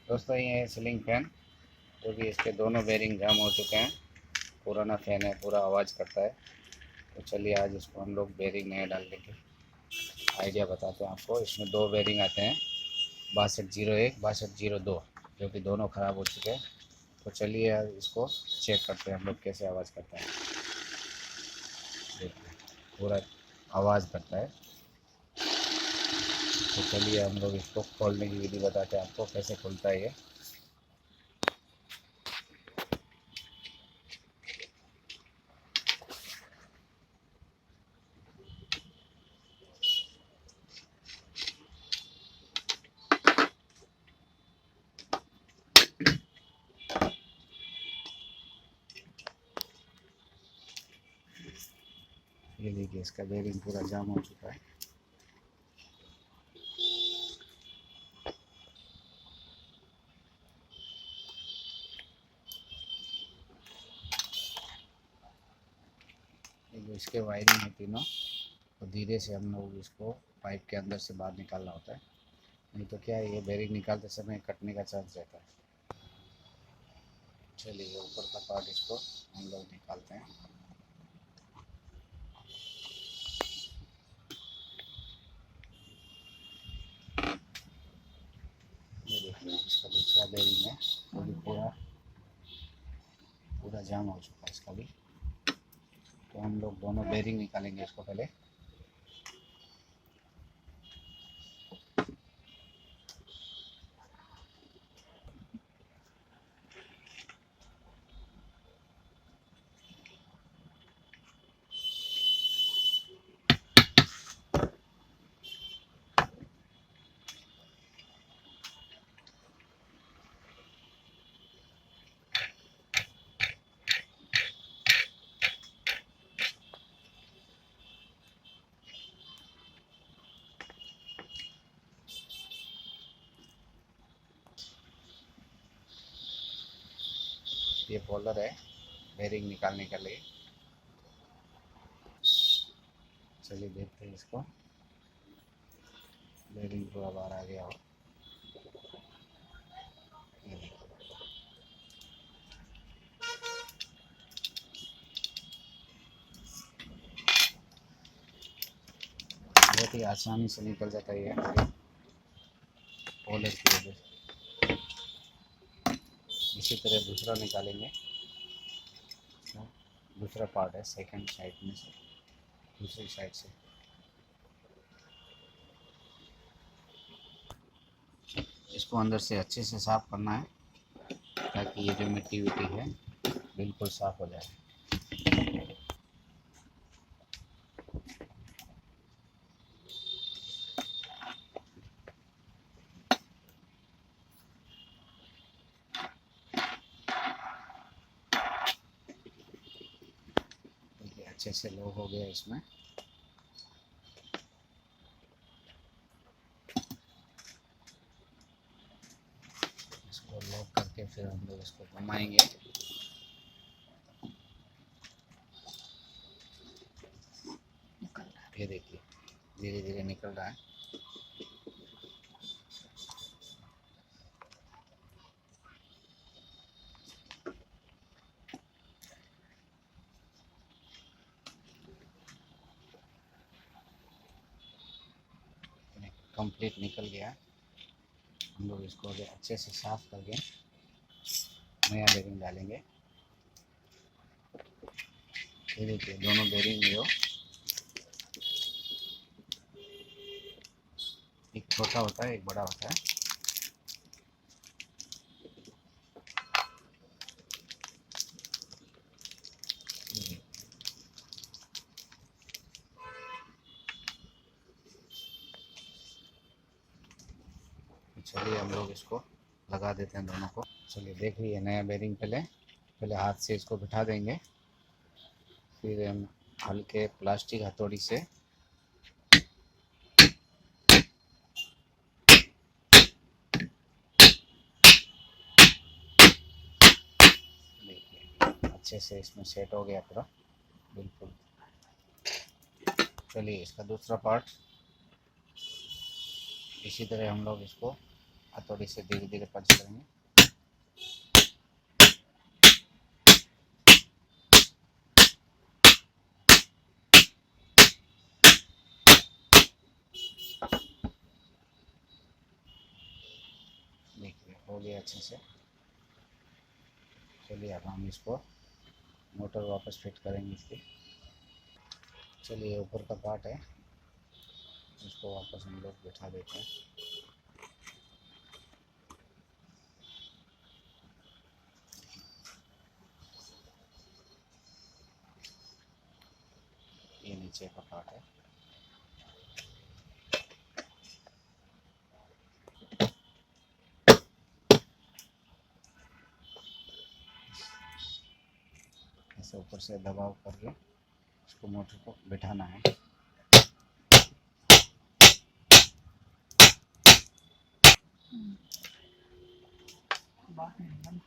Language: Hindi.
दोस्तों ये है सीलिंग फैन, जो कि इसके दोनों बेरिंग जाम हो चुके हैं। पुराना फ़ैन है, पूरा आवाज़ करता है। तो चलिए आज इसको हम लोग बेरिंग नए डाल देंगे। आइडिया बताते हैं आपको। इसमें दो बेरिंग आते हैं, 6201 6202, जो कि दोनों ख़राब हो चुके हैं। तो चलिए आज इसको चेक करते हैं हम लोग कैसे आवाज़ करता है। देखिए पूरा आवाज़ करता है। तो चलिए हम लोग इसको खोलने की विधि बताते हैं आपको, कैसे खुलता है ये। ये देखिए इसका बेरिंग पूरा जाम हो चुका है। ये जो इसके वायरिंग है तीनों, तो धीरे से हम लोग इसको पाइप के अंदर से बाहर निकालना होता है, नहीं तो क्या है ये बेरिंग निकालते समय कटने का चांस रहता है। चलिए ऊपर का पार्ट इसको हम लोग निकालते हैं। ये देखिए इसका दूसरा बेरिंग है, वो भी पूरा पूरा जाम हो चुका है इसका भी। तो हम लोग दोनों बेरिंग निकालेंगे इसको पहले। ये पोलर है बेरिंग निकालने के लिए। चलिए देखते हैं इसको। बेरिंग पूरा बाहर आ गया हो। ये देखिए। बहुत ही आसानी से निकल जाता है ये पोलर की वजह से। इसी तरह दूसरा निकालेंगे। दूसरा पार्ट है सेकंड साइड में से, दूसरी साइड से। इसको अंदर से अच्छे से साफ़ करना है, ताकि ये जो मिट्टी विट्टी है बिल्कुल साफ़ हो जाए। देखिए अच्छे से लॉक हो गया इसमें। इसको लॉक करके फिर हम लोग इसको घुमाएंगे। ये देखिए धीरे धीरे निकल रहा है। कंप्लीट निकल गया है। हम लोग इसको अभी अच्छे से साफ़ करके नया बेरिंग डालेंगे। ये देखिए दोनों बेरिंग जो एक छोटा होता है एक बड़ा होता है। ये चलिए हम लोग इसको लगा देते हैं दोनों को। चलिए देख लीजिए नया बेरिंग पहले पहले हाथ से इसको बिठा देंगे, फिर हम हल्के प्लास्टिक हथौड़ी से देखिए अच्छे से इसमें सेट हो गया पूरा बिल्कुल। चलिए इसका दूसरा पार्ट इसी तरह हम लोग इसको हथौड़ी से धीरे धीरे पंच करेंगे। देखिए हो गया अच्छे से। चलिए अब हम इसको मोटर वापस फिट करेंगे इसकी। चलिए ऊपर का पार्ट है, इसको वापस हम लोग बैठा देते हैं। ये नीचे का पार्ट है। ऐसे ऊपर से दबाव करके इसको मोटर को बिठाना है। बात नहीं है ना।